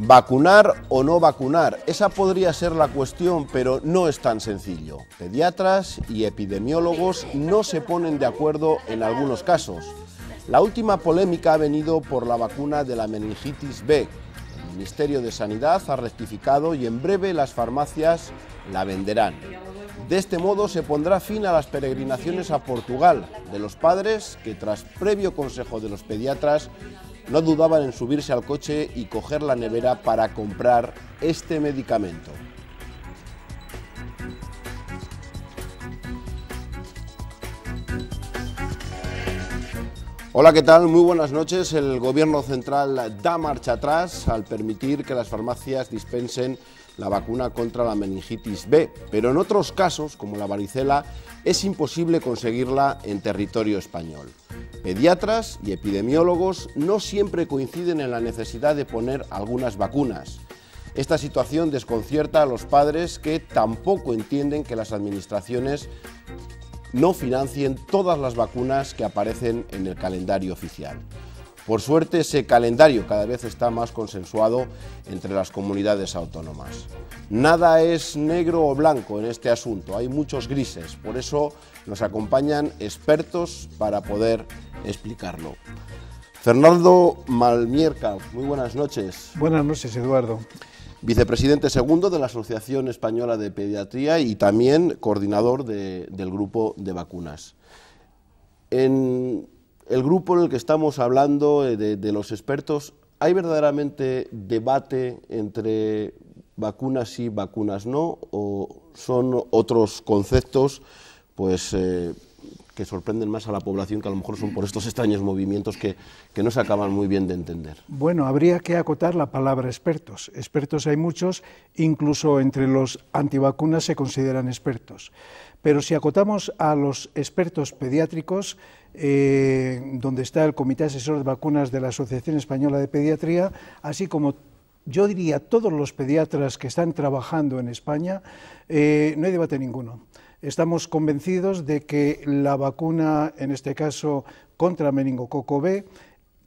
¿Vacunar o no vacunar? Esa podría ser la cuestión, pero no es tan sencillo. Pediatras y epidemiólogos no se ponen de acuerdo en algunos casos. La última polémica ha venido por la vacuna de la meningitis B. El Ministerio de Sanidad ha rectificado y en breve las farmacias la venderán. De este modo se pondrá fin a las peregrinaciones a Portugal de los padres que, tras previo consejo de los pediatras, no dudaban en subirse al coche y coger la nevera para comprar este medicamento. Hola, ¿qué tal? Muy buenas noches. El Gobierno central da marcha atrás al permitir que las farmacias dispensen la vacuna contra la meningitis B, pero en otros casos, como la varicela, es imposible conseguirla en territorio español. Pediatras y epidemiólogos no siempre coinciden en la necesidad de poner algunas vacunas. Esta situación desconcierta a los padres, que tampoco entienden que las administraciones no financien todas las vacunas que aparecen en el calendario oficial. Por suerte, ese calendario cada vez está más consensuado entre las comunidades autónomas. Nada es negro o blanco en este asunto, hay muchos grises, por eso nos acompañan expertos para poder explicarlo. Fernando Malmierca, muy buenas noches. Buenas noches, Eduardo. Vicepresidente segundo de la Asociación Española de Pediatría y también coordinador del grupo de vacunas. En el grupo en el que estamos hablando, de los expertos, ¿hay verdaderamente debate entre vacunas sí, vacunas no? ¿O son otros conceptos pues, que sorprenden más a la población, que a lo mejor son por estos extraños movimientos que no se acaban muy bien de entender? Bueno, habría que acotar la palabra expertos. Expertos hay muchos, incluso entre los antivacunas se consideran expertos. Pero si acotamos a los expertos pediátricos, donde está el Comité Asesor de Vacunas de la Asociación Española de Pediatría, así como yo diría todos los pediatras que están trabajando en España, no hay debate ninguno. Estamos convencidos de que la vacuna, en este caso contra meningococo B,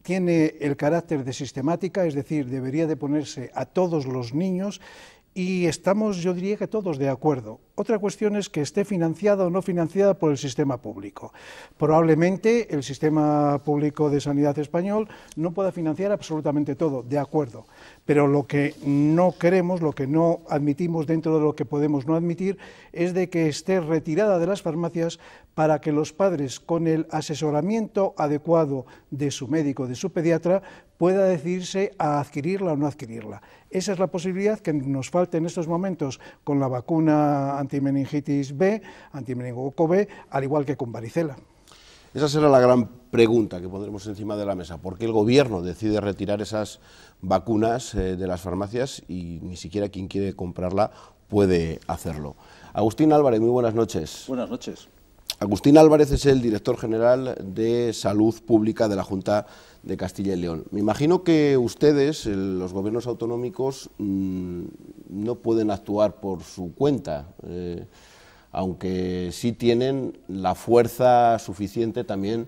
tiene el carácter de sistemática, es decir, debería de ponerse a todos los niños, y estamos, yo diría que todos de acuerdo. Otra cuestión es que esté financiada o no financiada por el sistema público. Probablemente el sistema público de sanidad español no pueda financiar absolutamente todo, de acuerdo. Pero lo que no queremos, lo que no admitimos dentro de lo que podemos no admitir, es de que esté retirada de las farmacias para que los padres, con el asesoramiento adecuado de su médico, de su pediatra, pueda decidirse a adquirirla o no adquirirla. Esa es la posibilidad que nos falta en estos momentos con la vacuna antimeningitis B, antimeningococo B, al igual que con varicela. Esa será la gran pregunta que pondremos encima de la mesa. ¿Por qué el Gobierno decide retirar esas vacunas de las farmacias y ni siquiera quien quiere comprarla puede hacerlo? Agustín Álvarez, muy buenas noches. Buenas noches. Agustín Álvarez es el director general de Salud Pública de la Junta de Castilla y León. Me imagino que ustedes, los gobiernos autonómicos, no pueden actuar por su cuenta, aunque sí tienen la fuerza suficiente también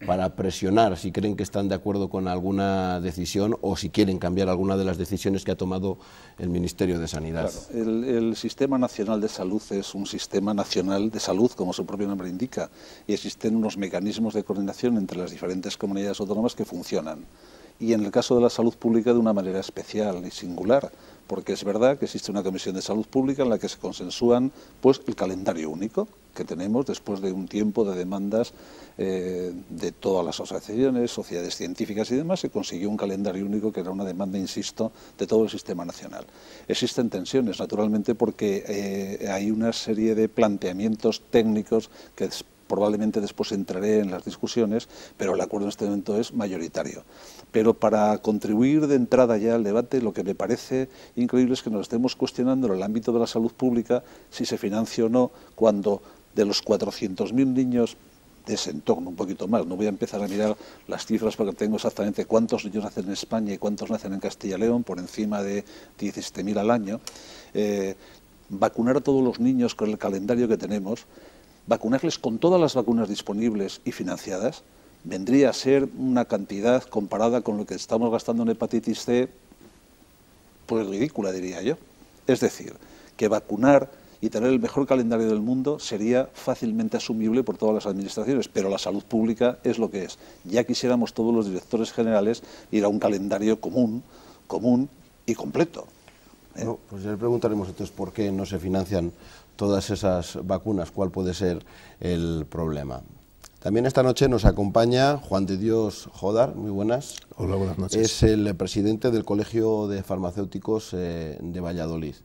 para presionar si creen que están de acuerdo con alguna decisión o si quieren cambiar alguna de las decisiones que ha tomado el Ministerio de Sanidad. Claro, el Sistema Nacional de Salud es un sistema nacional de salud, como su propio nombre indica, y existen unos mecanismos de coordinación entre las diferentes comunidades autónomas que funcionan. Y en el caso de la salud pública de una manera especial y singular, porque es verdad que existe una comisión de salud pública en la que se consensúan pues, el calendario único que tenemos después de un tiempo de demandas de todas las asociaciones, sociedades científicas y demás. Se consiguió un calendario único que era una demanda, insisto, de todo el sistema nacional. Existen tensiones, naturalmente, porque hay una serie de planteamientos técnicos que probablemente después entraré en las discusiones, pero el acuerdo en este momento es mayoritario. Pero para contribuir de entrada ya al debate, lo que me parece increíble es que nos estemos cuestionando en el ámbito de la salud pública si se financia o no, cuando de los 400.000 niños de ese entorno, un poquito más, no voy a empezar a mirar las cifras porque tengo exactamente cuántos niños nacen en España y cuántos nacen en Castilla y León, por encima de 17.000 al año, vacunar a todos los niños con el calendario que tenemos, vacunarles con todas las vacunas disponibles y financiadas, vendría a ser una cantidad comparada con lo que estamos gastando en hepatitis C pues ridícula, diría yo. Es decir, que vacunar y tener el mejor calendario del mundo sería fácilmente asumible por todas las administraciones, pero la salud pública es lo que es. Ya quisiéramos todos los directores generales ir a un calendario común y completo. Bueno, pues ya le preguntaremos entonces por qué no se financian todas esas vacunas, cuál puede ser el problema. También esta noche nos acompaña Juan de Dios Jodar, muy buenas. Hola, buenas noches. Es el presidente del Colegio de Farmacéuticos de Valladolid.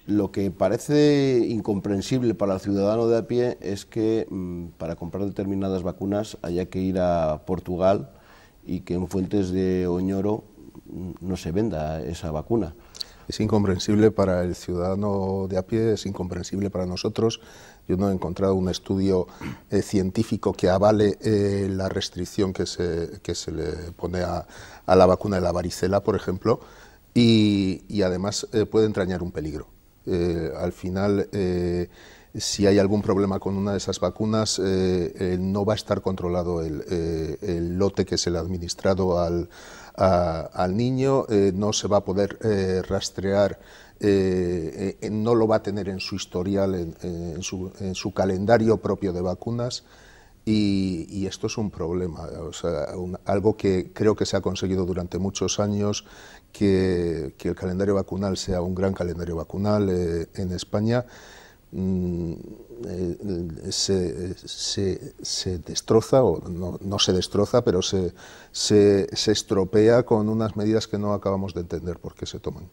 Lo que parece incomprensible para el ciudadano de a pie es que para comprar determinadas vacunas haya que ir a Portugal y que en Fuentes de Oñoro no se venda esa vacuna. Es incomprensible para el ciudadano de a pie, es incomprensible para nosotros. Yo no he encontrado un estudio científico que avale la restricción que se le pone a la vacuna de la varicela, por ejemplo, y además puede entrañar un peligro. Al final, si hay algún problema con una de esas vacunas, no va a estar controlado el lote que se le ha administrado al niño, no se va a poder rastrear, no lo va a tener en su historial, en su calendario propio de vacunas, y esto es un problema, o sea, algo que creo que se ha conseguido durante muchos años, que el calendario vacunal sea un gran calendario vacunal en España. Se destroza, o no se destroza, pero se estropea con unas medidas que no acabamos de entender por qué se toman.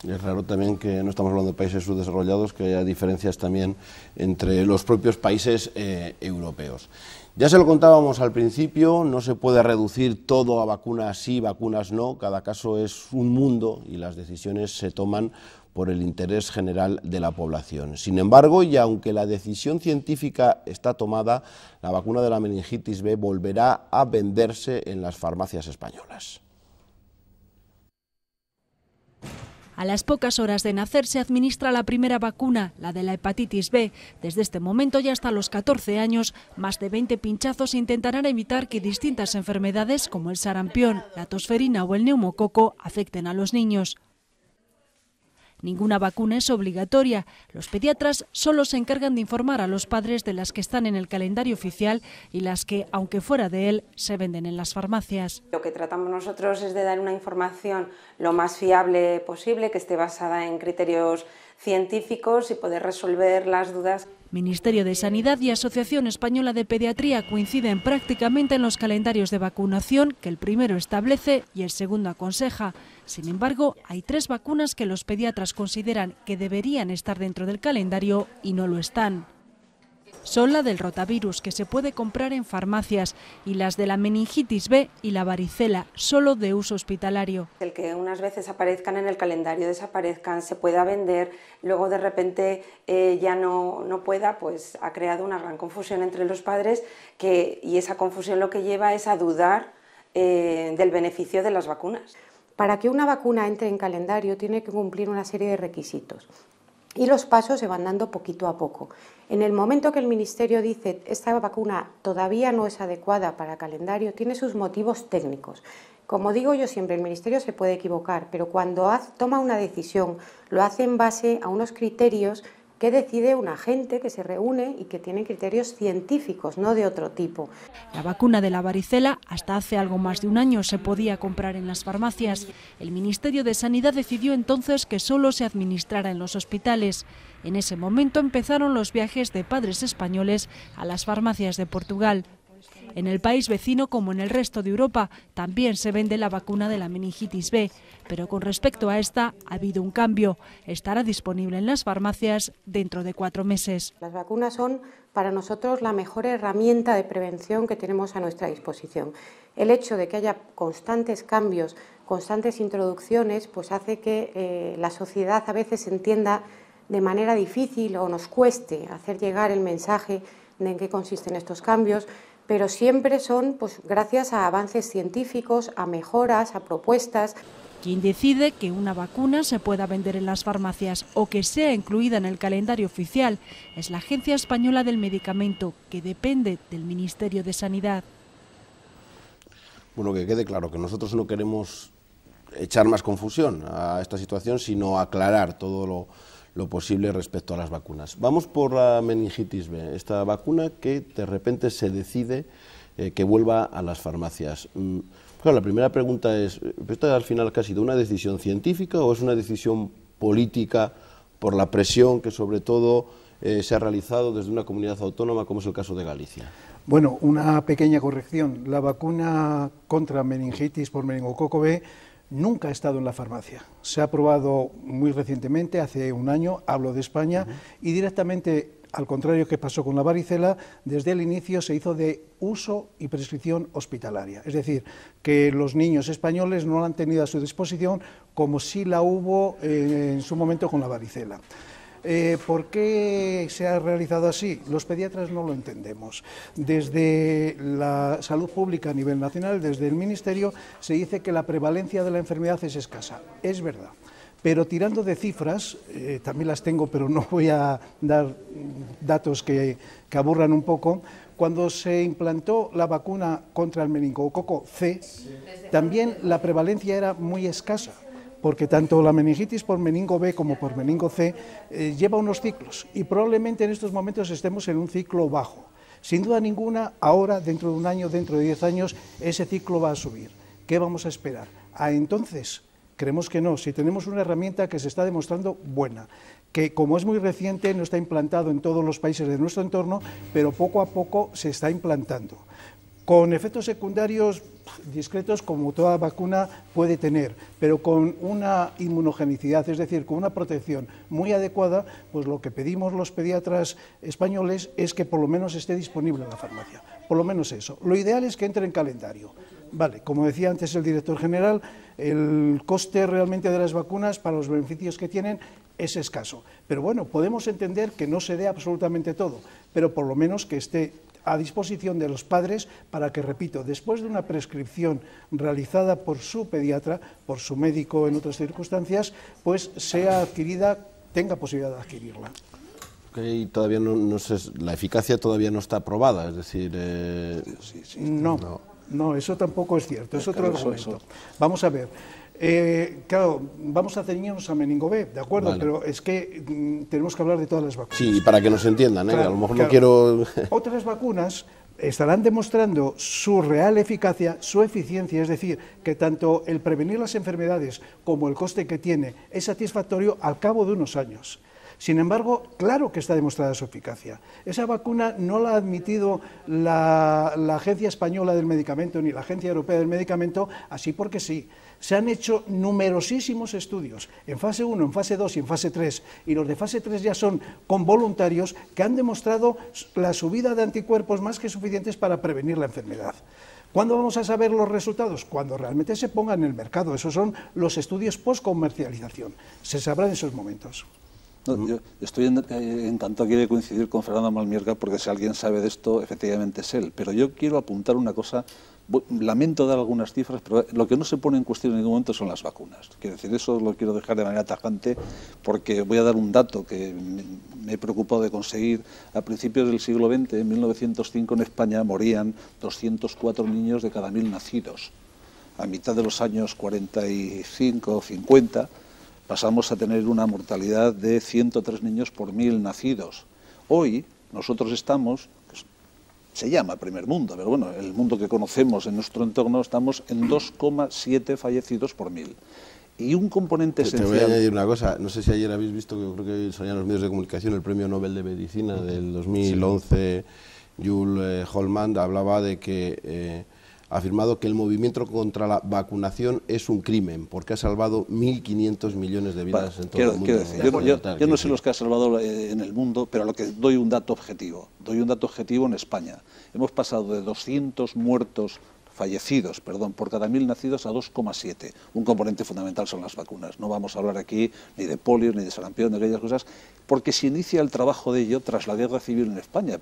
Es raro también que no estamos hablando de países subdesarrollados, que haya diferencias también entre los propios países europeos. Ya se lo contábamos al principio, no se puede reducir todo a vacunas sí, vacunas no, cada caso es un mundo y las decisiones se toman por el interés general de la población. Sin embargo, y aunque la decisión científica está tomada, la vacuna de la meningitis B volverá a venderse en las farmacias españolas. A las pocas horas de nacer se administra la primera vacuna, la de la hepatitis B. Desde este momento y hasta los 14 años, más de 20 pinchazos intentarán evitar que distintas enfermedades como el sarampión, la tosferina o el neumococo afecten a los niños. Ninguna vacuna es obligatoria. Los pediatras solo se encargan de informar a los padres de las que están en el calendario oficial y las que, aunque fuera de él, se venden en las farmacias. Lo que tratamos nosotros es de dar una información lo más fiable posible, que esté basada en criterios científicos y poder resolver las dudas. Ministerio de Sanidad y Asociación Española de Pediatría coinciden prácticamente en los calendarios de vacunación que el primero establece y el segundo aconseja. Sin embargo, hay 3 vacunas que los pediatras consideran que deberían estar dentro del calendario y no lo están. Son la del rotavirus, que se puede comprar en farmacias, y las de la meningitis B y la varicela, solo de uso hospitalario. El que unas veces aparezcan en el calendario, desaparezcan, se pueda vender, luego de repente ya no pueda, pues ha creado una gran confusión entre los padres, y esa confusión lo que lleva es a dudar del beneficio de las vacunas. Para que una vacuna entre en calendario tiene que cumplir una serie de requisitos. Y los pasos se van dando poquito a poco. En el momento que el Ministerio dice esta vacuna todavía no es adecuada para calendario, tiene sus motivos técnicos. Como digo yo siempre, el Ministerio se puede equivocar, pero cuando toma una decisión lo hace en base a unos criterios que decide una gente que se reúne y que tiene criterios científicos, no de otro tipo. La vacuna de la varicela hasta hace algo más de un año se podía comprar en las farmacias. El Ministerio de Sanidad decidió entonces que solo se administrara en los hospitales. En ese momento empezaron los viajes de padres españoles a las farmacias de Portugal. En el país vecino, como en el resto de Europa, también se vende la vacuna de la meningitis B, pero con respecto a esta ha habido un cambio. Estará disponible en las farmacias dentro de 4 meses. Las vacunas son para nosotros la mejor herramienta de prevención que tenemos a nuestra disposición. El hecho de que haya constantes cambios, constantes introducciones, pues hace que la sociedad a veces entienda de manera difícil o nos cueste hacer llegar el mensaje de en qué consisten estos cambios, pero siempre son pues gracias a avances científicos, a mejoras, a propuestas. Quien decide que una vacuna se pueda vender en las farmacias o que sea incluida en el calendario oficial es la Agencia Española del Medicamento, que depende del Ministerio de Sanidad. Bueno, que quede claro que nosotros no queremos echar más confusión a esta situación, sino aclarar todo lo posible respecto a las vacunas. Vamos por la meningitis B, esta vacuna que de repente se decide que vuelva a las farmacias. Claro, la primera pregunta es, ¿esta al final ha sido una decisión científica o es una decisión política por la presión que sobre todo se ha realizado desde una comunidad autónoma como es el caso de Galicia? Bueno, una pequeña corrección. La vacuna contra meningitis por meningococo B nunca ha estado en la farmacia. Se ha aprobado muy recientemente, hace un año, hablo de España, y directamente, al contrario que pasó con la varicela, desde el inicio se hizo de uso y prescripción hospitalaria. Es decir, que los niños españoles no la han tenido a su disposición como sí la hubo en su momento con la varicela. ¿Por qué se ha realizado así? Los pediatras no lo entendemos. Desde la salud pública a nivel nacional, desde el Ministerio, se dice que la prevalencia de la enfermedad es escasa. Es verdad. Pero tirando de cifras, también las tengo, pero no voy a dar datos que aburran un poco. Cuando se implantó la vacuna contra el meningococo C, también la prevalencia era muy escasa, porque tanto la meningitis por meningo B como por meningo C lleva unos ciclos y probablemente en estos momentos estemos en un ciclo bajo. Sin duda ninguna, ahora, dentro de un año, dentro de 10 años, ese ciclo va a subir. ¿Qué vamos a esperar? Entonces, creemos que no, si tenemos una herramienta que se está demostrando buena, que como es muy reciente no está implantado en todos los países de nuestro entorno, pero poco a poco se está implantando. Con efectos secundarios discretos como toda vacuna puede tener, pero con una inmunogenicidad, es decir, con una protección muy adecuada, pues lo que pedimos los pediatras españoles es que por lo menos esté disponible en la farmacia, por lo menos eso. Lo ideal es que entre en calendario. Vale, como decía antes el director general, el coste realmente de las vacunas para los beneficios que tienen es escaso, pero bueno, podemos entender que no se dé absolutamente todo, pero por lo menos que esté a disposición de los padres para que, repito, después de una prescripción realizada por su pediatra, por su médico en otras circunstancias, pues sea adquirida, tenga posibilidad de adquirirla. Y todavía no sé, la eficacia todavía no está aprobada, es decir... No, eso tampoco es cierto, es otro argumento. Vamos a ver. Claro, vamos a ceñirnos a meningo B, ¿de acuerdo? Vale. Pero es que tenemos que hablar de todas las vacunas. Sí, para que nos entiendan, ¿eh? Claro, a lo mejor no quiero... Otras vacunas estarán demostrando su real eficacia, su eficiencia, es decir, que tanto el prevenir las enfermedades como el coste que tiene es satisfactorio al cabo de unos años. Sin embargo, claro que está demostrada su eficacia. Esa vacuna no la ha admitido la Agencia Española del Medicamento ni la Agencia Europea del Medicamento, así porque sí. Se han hecho numerosísimos estudios en fase 1, en fase 2 y en fase 3, y los de fase 3 ya son con voluntarios que han demostrado la subida de anticuerpos más que suficientes para prevenir la enfermedad. ¿Cuándo vamos a saber los resultados? Cuando realmente se pongan en el mercado. Esos son los estudios post-comercialización. Se sabrá en esos momentos. No, yo estoy encantado de coincidir con Fernando Malmierga, porque si alguien sabe de esto, efectivamente es él. Pero yo quiero apuntar una cosa, lamento dar algunas cifras, pero lo que no se pone en cuestión en ningún momento son las vacunas. Quiero decir, eso lo quiero dejar de manera tajante, porque voy a dar un dato que me he preocupado de conseguir. A principios del siglo XX, en 1905, en España morían 204 niños de cada 1000 nacidos. A mitad de los años 45 o 50, pasamos a tener una mortalidad de 103 niños por 1000 nacidos. Hoy nosotros estamos, se llama primer mundo, pero bueno, el mundo que conocemos en nuestro entorno, estamos en 2,7 fallecidos por 1000. Y un componente esencial... Te voy a añadir una cosa, no sé si ayer habéis visto, que yo creo que salían los medios de comunicación, el Premio Nobel de Medicina del 2011, sí. Jules Holman, hablaba de que... ha afirmado que el movimiento contra la vacunación es un crimen, porque ha salvado 1.500 millones de vidas en todo el mundo. Decir, yo no sé los que ha salvado en el mundo, pero lo que doy un dato objetivo. Doy un dato objetivo en España. Hemos pasado de 200 muertos fallecidos, por cada 1000 nacidos a 2,7. Un componente fundamental son las vacunas. No vamos a hablar aquí ni de polio, ni de sarampión, de aquellas cosas, porque se inicia el trabajo de ello tras la guerra civil en España.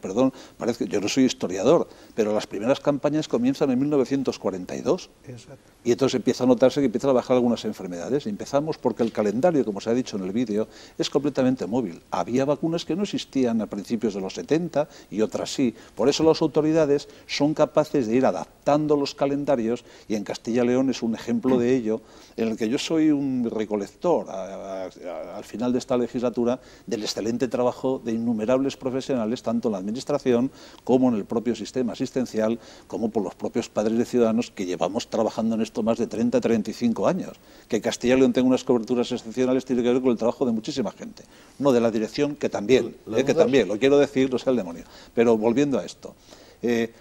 Parece que yo no soy historiador, pero las primeras campañas comienzan en 1942. Exacto. Y entonces empieza a notarse que empiezan a bajar algunas enfermedades. Empezamos porque el calendario, como se ha dicho en el vídeo, es completamente móvil. Había vacunas que no existían a principios de los 70 y otras sí. Por eso las autoridades son capaces de ir adaptando los calendarios, y en Castilla y León es un ejemplo de ello, en el que yo soy un recolector al final de esta legislatura del excelente trabajo de innumerables profesionales, tanto en la administración como en el propio sistema asistencial, como por los propios padres de ciudadanos que llevamos trabajando en esto más de 30-35 años. Que Castilla y León tenga unas coberturas excepcionales tiene que ver con el trabajo de muchísima gente, no de la dirección, que también, lo quiero decir, no sea el demonio. Pero volviendo a esto,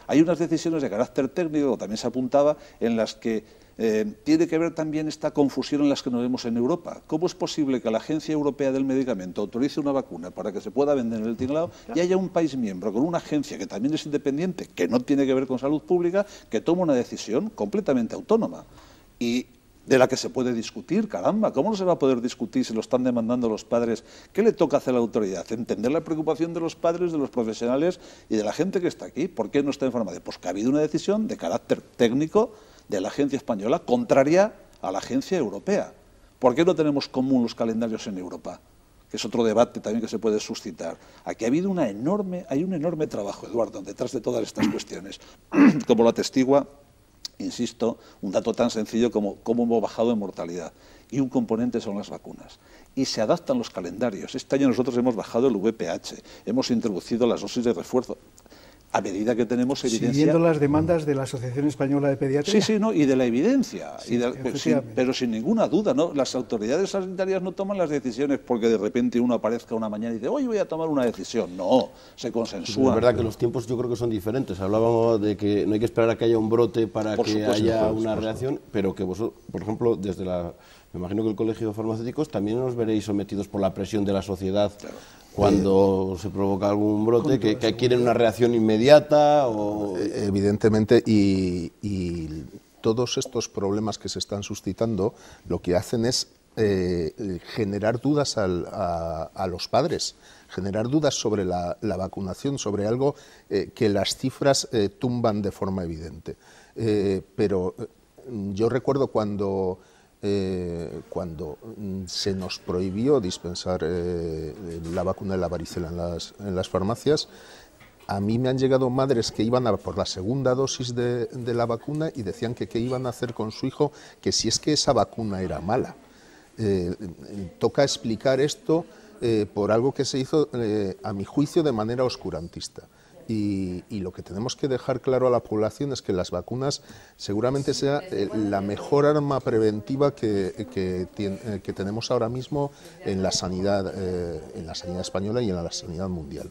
hay unas decisiones de carácter técnico, también se apuntaba, en las que tiene que ver también esta confusión en las que nos vemos en Europa. ¿Cómo es posible que la Agencia Europea del Medicamento autorice una vacuna para que se pueda vender en el tinglado y haya un país miembro con una agencia que también es independiente, que no tiene que ver con salud pública, que toma una decisión completamente autónoma y de la que se puede discutir? Caramba, ¿cómo no se va a poder discutir si lo están demandando los padres? ¿Qué le toca hacer a la autoridad? Entender la preocupación de los padres, de los profesionales y de la gente que está aquí. ¿Por qué no está informada? Pues que ha habido una decisión de carácter técnico de la agencia española contraria a la agencia europea. ¿Por qué no tenemos común los calendarios en Europa? Que es otro debate también que se puede suscitar. Aquí ha habido hay un enorme trabajo, Eduardo, detrás de todas estas cuestiones, como lo atestigua, insisto, un dato tan sencillo como cómo hemos bajado en mortalidad. Y un componente son las vacunas. Y se adaptan los calendarios. Este año nosotros hemos bajado el VPH, hemos introducido las dosis de refuerzo. A medida que tenemos evidencia... Siguiendo las demandas de la Asociación Española de Pediatría. Sí, no, y de la evidencia. Sí, pero sin ninguna duda, ¿no? Las autoridades sanitarias no toman las decisiones porque de repente uno aparezca una mañana y dice, hoy voy a tomar una decisión. No, se consensúa. Es verdad que los tiempos yo creo que son diferentes. Hablábamos de que no hay que esperar a que haya un brote para que haya una reacción, pero que vosotros, por ejemplo, desde la... Me imagino que el Colegio de Farmacéuticos también os veréis sometidos por la presión de la sociedad. Claro. Cuando se provoca algún brote, que quieren una reacción inmediata o... Evidentemente, y todos estos problemas que se están suscitando lo que hacen es generar dudas a los padres, generar dudas sobre la vacunación, sobre algo que las cifras tumban de forma evidente. Pero yo recuerdo cuando se nos prohibió dispensar la vacuna de la varicela en las farmacias, a mí me han llegado madres que iban a por la segunda dosis de la vacuna y decían que qué iban a hacer con su hijo, que si es que esa vacuna era mala. Toca explicar esto por algo que se hizo, a mi juicio, de manera oscurantista. Y lo que tenemos que dejar claro a la población es que las vacunas seguramente sea la mejor arma preventiva que tenemos ahora mismo en la sanidad española y en la sanidad mundial.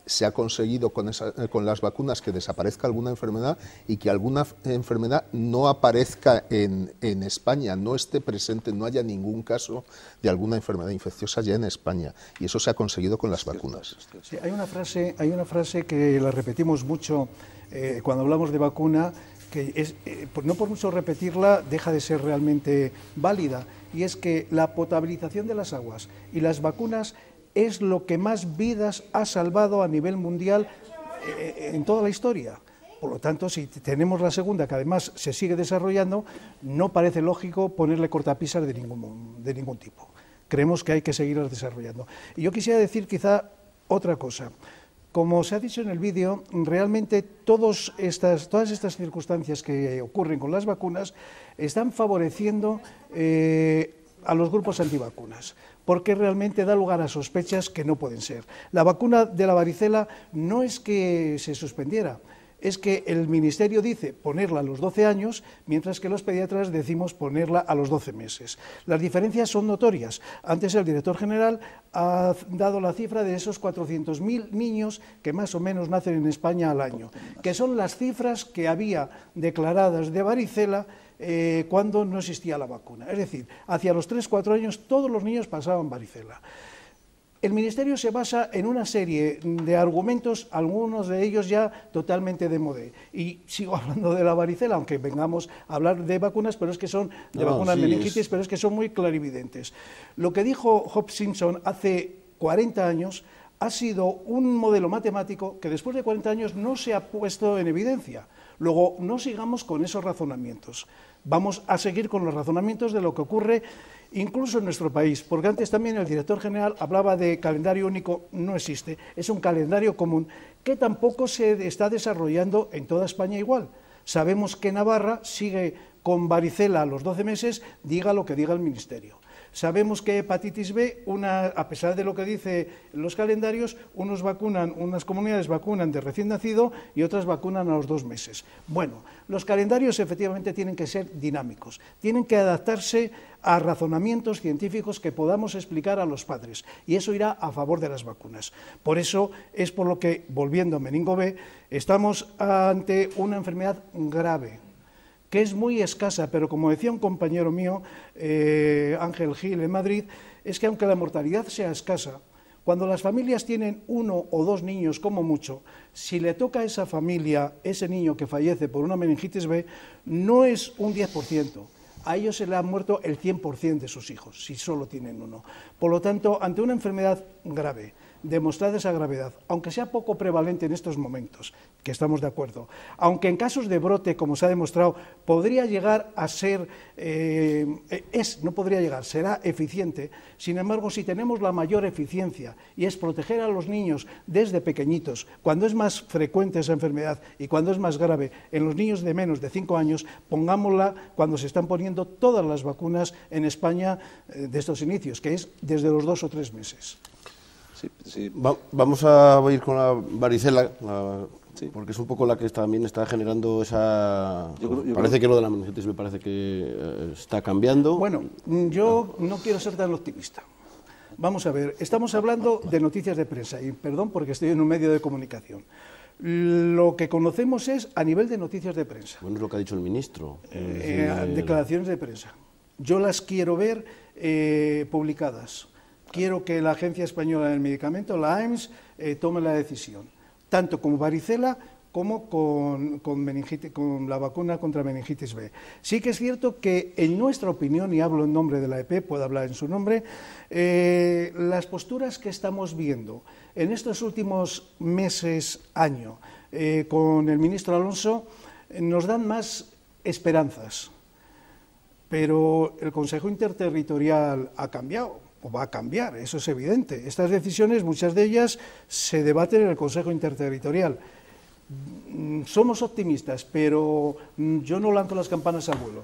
Se ha conseguido con las vacunas que desaparezca alguna enfermedad y que alguna enfermedad no aparezca en España, no esté presente, no haya ningún caso de alguna enfermedad infecciosa ya en España. Y eso se ha conseguido con las vacunas. Sí, hay una frase que la repetimos mucho cuando hablamos de vacuna, que es, no por mucho repetirla, deja de ser realmente válida, y es que la potabilización de las aguas y las vacunas es lo que más vidas ha salvado a nivel mundial en toda la historia. Por lo tanto, si tenemos la segunda, que además se sigue desarrollando, no parece lógico ponerle cortapisas de ningún tipo. Creemos que hay que seguirlas desarrollando. Y yo quisiera decir quizá otra cosa. Como se ha dicho en el vídeo, realmente todas estas circunstancias que ocurren con las vacunas están favoreciendo a los grupos antivacunas, porque realmente da lugar a sospechas que no pueden ser. La vacuna de la varicela no es que se suspendiera, es que el Ministerio dice ponerla a los 12 años, mientras que los pediatras decimos ponerla a los 12 meses. Las diferencias son notorias. Antes el director general ha dado la cifra de esos 400.000 niños que más o menos nacen en España al año, que son las cifras que había declaradas de varicela cuando no existía la vacuna. Es decir, hacia los 3-4 años todos los niños pasaban varicela. El Ministerio se basa en una serie de argumentos, algunos de ellos ya totalmente de modé. Y sigo hablando de la varicela, aunque vengamos a hablar de vacunas, pero es que son de vacunas meningitis, pero es que son muy clarividentes. Lo que dijo Hope Simpson hace 40 años ha sido un modelo matemático que después de 40 años no se ha puesto en evidencia. Luego, no sigamos con esos razonamientos. Vamos a seguir con los razonamientos de lo que ocurre incluso en nuestro país, porque antes también el director general hablaba de calendario único. No existe, es un calendario común que tampoco se está desarrollando en toda España igual. Sabemos que Navarra sigue con varicela a los 12 meses, diga lo que diga el Ministerio. Sabemos que hepatitis B, a pesar de lo que dicen los calendarios, unas comunidades vacunan de recién nacido y otras vacunan a los 2 meses. Bueno, los calendarios efectivamente tienen que ser dinámicos, tienen que adaptarse a razonamientos científicos que podamos explicar a los padres, y eso irá a favor de las vacunas. Por eso es por lo que, volviendo a meningo B, estamos ante una enfermedad grave, que es muy escasa, pero como decía un compañero mío, Ángel Gil, en Madrid, es que aunque la mortalidad sea escasa, cuando las familias tienen 1 o 2 niños como mucho, si le toca a esa familia, ese niño que fallece por una meningitis B, no es un 10%, a ellos se le han muerto el 100% de sus hijos, si solo tienen 1. Por lo tanto, ante una enfermedad grave, demostrada esa gravedad, aunque sea poco prevalente en estos momentos, que estamos de acuerdo, aunque en casos de brote, como se ha demostrado, podría llegar a ser, no podría llegar, será eficiente. Sin embargo, si tenemos la mayor eficiencia, y es proteger a los niños desde pequeñitos, cuando es más frecuente esa enfermedad y cuando es más grave, en los niños de menos de 5 años, pongámosla cuando se están poniendo todas las vacunas en España de estos inicios, que es desde los 2 o 3 meses. Sí, sí. Vamos a ir con la varicela, porque es un poco la que también está generando esa... Parece que lo de la meningitis me parece que está cambiando. Bueno, yo no quiero ser tan optimista. Vamos a ver, estamos hablando de noticias de prensa, y perdón porque estoy en un medio de comunicación. Lo que conocemos es a nivel de noticias de prensa. Bueno, es lo que ha dicho el ministro. Declaraciones de prensa. Yo las quiero ver publicadas. Quiero que la Agencia Española del Medicamento, la AEMS, tome la decisión, tanto con varicela como con la vacuna contra meningitis B. Sí que es cierto que, en nuestra opinión, y hablo en nombre de la EP, puedo hablar en su nombre, las posturas que estamos viendo en estos últimos meses, año, con el ministro Alonso, nos dan más esperanzas. Pero el Consejo Interterritorial ha cambiado, o va a cambiar, eso es evidente. Estas decisiones, muchas de ellas, se debaten en el Consejo Interterritorial. Somos optimistas, pero yo no lanzo las campanas al vuelo.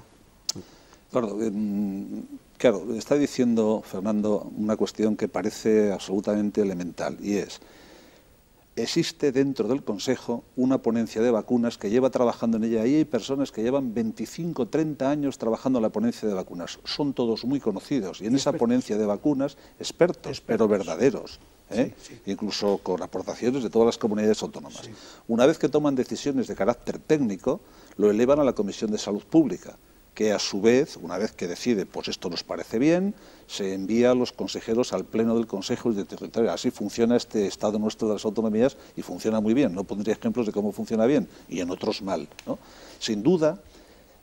Claro, está diciendo Fernando una cuestión que parece absolutamente elemental, y es: existe dentro del Consejo una ponencia de vacunas que lleva trabajando en ella. Ahí hay personas que llevan 25, 30 años trabajando en la ponencia de vacunas. Son todos muy conocidos. Y en esa ponencia de vacunas, expertos. Pero verdaderos. Incluso con aportaciones de todas las comunidades autónomas. Sí. Una vez que toman decisiones de carácter técnico, lo elevan a la Comisión de Salud Pública, que a su vez, una vez que decide, pues esto nos parece bien, se envía a los consejeros al Pleno del Consejo Interterritorial. Así funciona este Estado nuestro de las autonomías, y funciona muy bien. No pondría ejemplos de cómo funciona bien, y en otros mal, ¿no? Sin duda,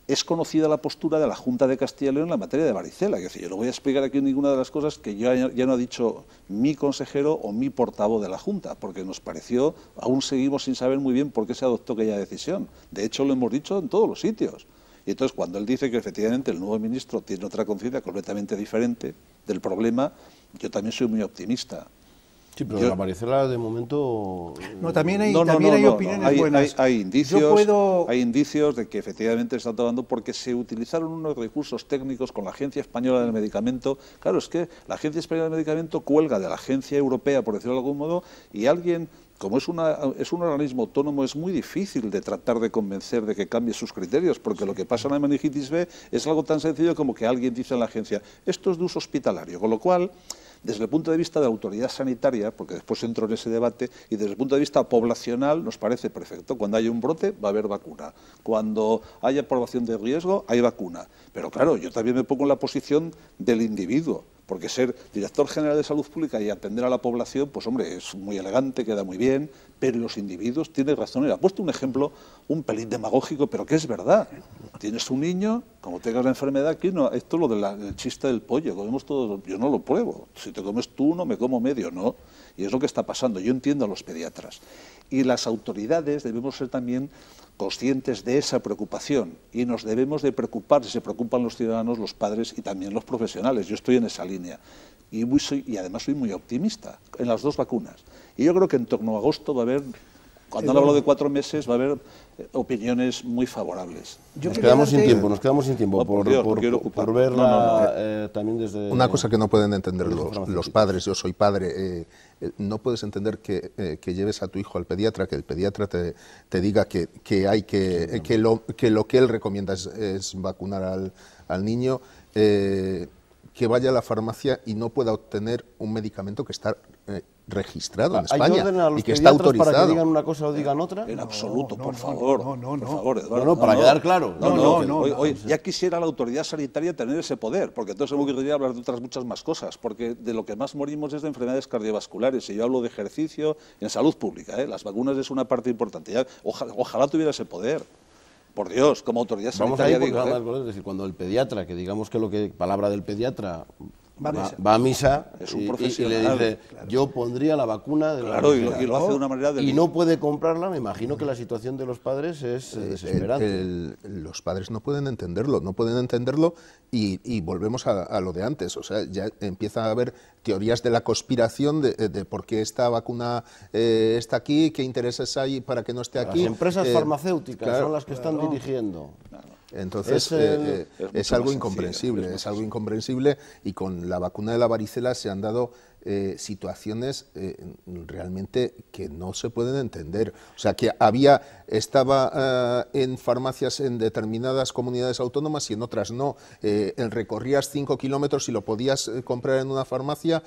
es conocida la postura de la Junta de Castilla y León en la materia de varicela. Es decir, yo no voy a explicar aquí ninguna de las cosas que ya no ha dicho mi consejero o mi portavoz de la Junta, porque nos pareció, aún seguimos sin saber muy bien por qué se adoptó aquella decisión. De hecho, lo hemos dicho en todos los sitios. Y entonces, cuando él dice que efectivamente el nuevo ministro tiene otra conciencia completamente diferente del problema, yo también soy muy optimista. Sí, pero la varicela de momento... No, también hay opiniones buenas. Hay indicios de que efectivamente se está tomando, porque se utilizaron unos recursos técnicos con la Agencia Española del Medicamento. Claro, es que la Agencia Española del Medicamento cuelga de la Agencia Europea, por decirlo de algún modo, y alguien... Como es un organismo autónomo, es muy difícil de tratar de convencer de que cambie sus criterios, porque lo que pasa en la meningitis B es algo tan sencillo como que alguien dice en la agencia, esto es de uso hospitalario, con lo cual, desde el punto de vista de autoridad sanitaria, porque después entro en ese debate, y desde el punto de vista poblacional nos parece perfecto. Cuando haya un brote va a haber vacuna, cuando haya población de riesgo hay vacuna. Pero claro, yo también me pongo en la posición del individuo, porque ser director general de salud pública y atender a la población, pues hombre, es muy elegante, queda muy bien, pero los individuos tienen razón. Ha puesto un ejemplo un pelín demagógico, pero que es verdad. Tienes un niño, como tengas la enfermedad, aquí no, esto es lo del chiste del pollo, comemos todos, yo no lo pruebo. Si te comes tú uno, me como medio, ¿no? Y es lo que está pasando. Yo entiendo a los pediatras. Y las autoridades debemos ser también conscientes de esa preocupación, y nos debemos de preocupar, si se preocupan los ciudadanos, los padres y también los profesionales. Yo estoy en esa línea y además soy muy optimista en las dos vacunas, y yo creo que en torno a agosto va a haber Cuando han hablado de 4 meses va a haber opiniones muy favorables. Nos quedamos sin tiempo por verla también desde... Una cosa que no pueden entender los padres, yo soy padre, no puedes entender que lleves a tu hijo al pediatra, que el pediatra te diga que lo que él recomienda es vacunar al niño, que vaya a la farmacia y no pueda obtener un medicamento que está registrado en España y que está autorizado. ¿Para que digan una cosa o digan otra? En absoluto, por favor. Por favor, Eduardo. No, para quedar claro. Ya quisiera la autoridad sanitaria tener ese poder, porque entonces me gustaría hablar de otras muchas más cosas, porque de lo que más morimos es de enfermedades cardiovasculares, y yo hablo de ejercicio en salud pública, Las vacunas es una parte importante. Ojalá tuviera ese poder. Por Dios, como autoridad sanitaria. Es decir, cuando el pediatra, que digamos que palabra del pediatra va a misa es un y profesional, le dice, yo pondría la vacuna de claro, y lo hace de una manera y no puede comprarla, me imagino que la situación de los padres es desesperante. Los padres no pueden entenderlo y volvemos a lo de antes, o sea, ya empieza a haber teorías de la conspiración de por qué esta vacuna está aquí, qué intereses hay para que no esté aquí. Las empresas farmacéuticas son las que están dirigiendo. Entonces es algo incomprensible, y con la vacuna de la varicela se han dado situaciones realmente que no se pueden entender. O sea, que estaba en farmacias en determinadas comunidades autónomas y en otras no. Recorrías 5 kilómetros y lo podías comprar en una farmacia,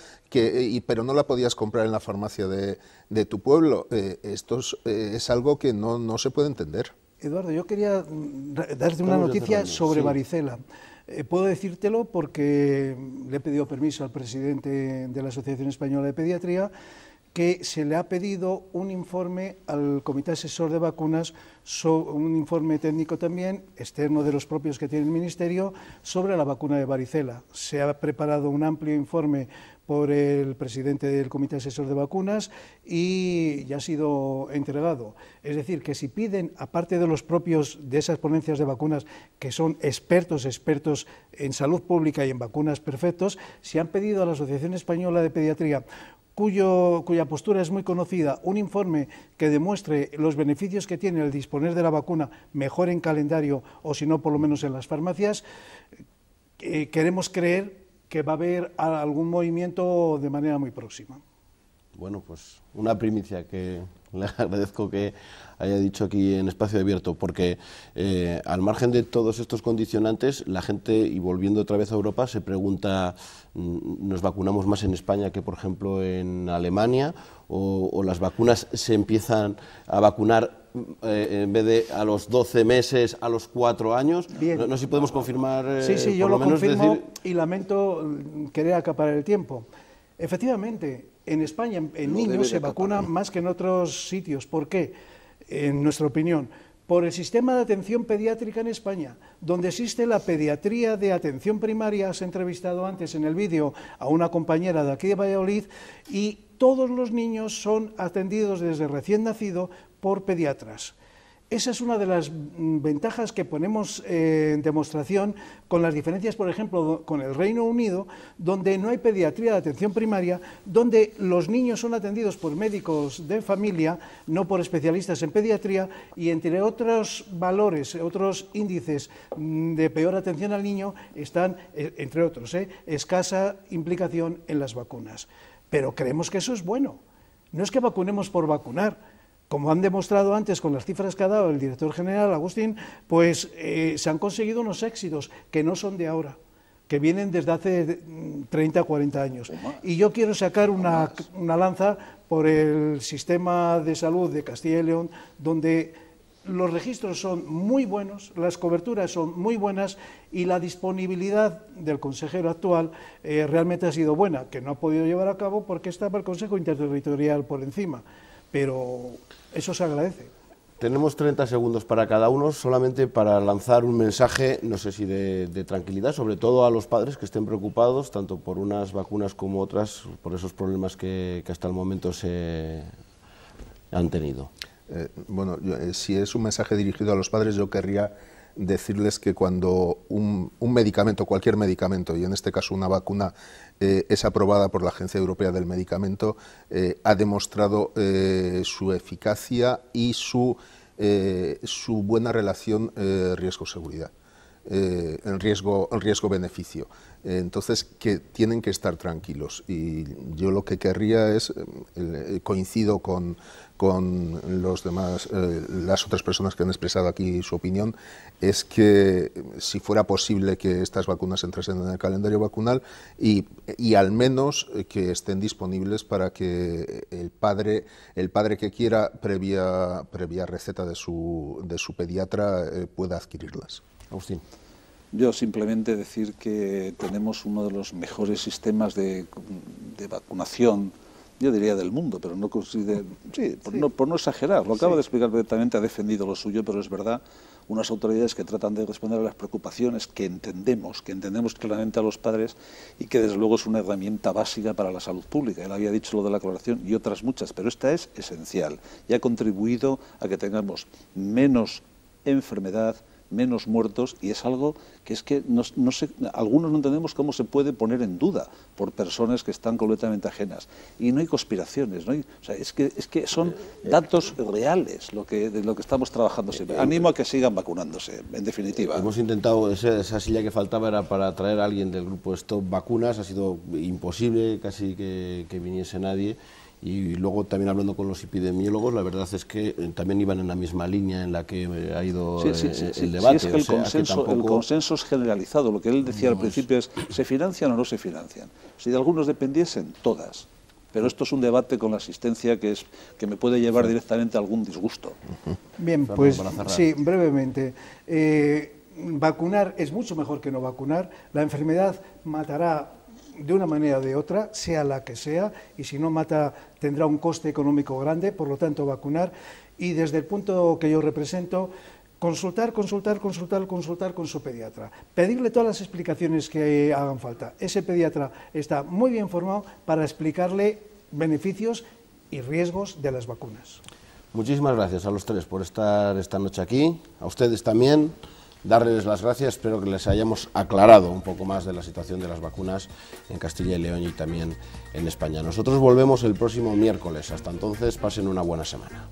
pero no la podías comprar en la farmacia de tu pueblo. Esto es algo que no se puede entender. Eduardo, yo quería darte una noticia sobre varicela. Puedo decírtelo porque le he pedido permiso al presidente de la Asociación Española de Pediatría, que se le ha pedido un informe al Comité Asesor de Vacunas, un informe técnico también, externo de los propios que tiene el Ministerio, sobre la vacuna de varicela. Se ha preparado un amplio informe por el presidente del Comité Asesor de Vacunas y ya ha sido entregado. Es decir, que si piden, aparte de los propios de esas ponencias de vacunas, que son expertos en salud pública y en vacunas perfectos, si han pedido a la Asociación Española de Pediatría, cuya postura es muy conocida, un informe que demuestre los beneficios que tiene el disponer de la vacuna, mejor en calendario o si no por lo menos en las farmacias, queremos creer que va a haber algún movimiento de manera muy próxima. Bueno, pues una primicia que le agradezco que haya dicho aquí en Espacio Abierto, porque al margen de todos estos condicionantes, la gente, y volviendo otra vez a Europa, se pregunta, ¿nos vacunamos más en España que, por ejemplo, en Alemania? ¿O las vacunas se empiezan a vacunar en vez de a los 12 meses, a los 4 años? No sé si podemos confirmar. Sí, yo lo confirmo y lamento querer acaparar el tiempo. Efectivamente, en España, en niños, se vacuna más que en otros sitios. ¿Por qué? En nuestra opinión, por el sistema de atención pediátrica en España, donde existe la pediatría de atención primaria. Has entrevistado antes en el vídeo a una compañera de aquí de Valladolid, y todos los niños son atendidos desde recién nacido por pediatras. Esa es una de las ventajas que ponemos en demostración con las diferencias, por ejemplo, con el Reino Unido, donde no hay pediatría de atención primaria, donde los niños son atendidos por médicos de familia, no por especialistas en pediatría, y entre otros valores, otros índices de peor atención al niño, están, entre otros, escasa implicación en las vacunas. Pero creemos que eso es bueno. No es que vacunemos por vacunar. Como han demostrado antes con las cifras que ha dado el director general, Agustín, pues se han conseguido unos éxitos que no son de ahora, que vienen desde hace 30 o 40 años. Y yo quiero sacar una lanza por el sistema de salud de Castilla y León, donde los registros son muy buenos, las coberturas son muy buenas y la disponibilidad del consejero actual realmente ha sido buena, que no ha podido llevar a cabo porque estaba el Consejo Interterritorial por encima. Pero eso se agradece. Tenemos 30 segundos para cada uno, solamente para lanzar un mensaje, no sé si de tranquilidad, sobre todo a los padres que estén preocupados, tanto por unas vacunas como otras, por esos problemas que hasta el momento se han tenido. Bueno, si es un mensaje dirigido a los padres, yo querría decirles que cuando un medicamento, cualquier medicamento, y en este caso una vacuna, es aprobada por la Agencia Europea del Medicamento, ha demostrado su eficacia y su buena relación riesgo-seguridad. El riesgo-beneficio. Entonces, que tienen que estar tranquilos. Y yo lo que querría es, coincido con los demás, las otras personas que han expresado aquí su opinión, es que si fuera posible que estas vacunas entrasen en el calendario vacunal y al menos que estén disponibles para que el padre que quiera, previa receta de su pediatra, pueda adquirirlas. Agustín. Yo simplemente decir que tenemos uno de los mejores sistemas de vacunación, yo diría del mundo, pero no considero, por no exagerar, lo acabo de explicar perfectamente, ha defendido lo suyo, pero es verdad, unas autoridades que tratan de responder a las preocupaciones que entendemos claramente a los padres y que desde luego es una herramienta básica para la salud pública. Él había dicho lo de la cloración y otras muchas, pero esta es esencial y ha contribuido a que tengamos menos enfermedad, menos muertos, y es algo que es que no sé, algunos no entendemos cómo se puede poner en duda por personas que están completamente ajenas. Y no hay conspiraciones, no hay, o sea, es que son datos reales de lo que estamos trabajando siempre. Animo a que sigan vacunándose, en definitiva. Hemos intentado, esa silla que faltaba era para traer a alguien del grupo Stop Vacunas, ha sido imposible casi que viniese nadie. Y luego también hablando con los epidemiólogos, la verdad es que también iban en la misma línea en la que ha ido el debate. Sí, es que el consenso es generalizado. Lo que él decía al principio es, ¿se financian o no se financian? Si de algunos dependiesen, todas. Pero esto es un debate con la asistencia que me puede llevar directamente a algún disgusto. Bien, pues sí, brevemente. Vacunar es mucho mejor que no vacunar. La enfermedad matará de una manera o de otra, sea la que sea, y si no mata tendrá un coste económico grande, por lo tanto vacunar. Y desde el punto que yo represento, consultar con su pediatra, pedirle todas las explicaciones que hagan falta. Ese pediatra está muy bien formado para explicarle beneficios y riesgos de las vacunas. Muchísimas gracias a los tres por estar esta noche aquí, a ustedes también. Darles las gracias, espero que les hayamos aclarado un poco más de la situación de las vacunas en Castilla y León y también en España. Nosotros volvemos el próximo miércoles. Hasta entonces, pasen una buena semana.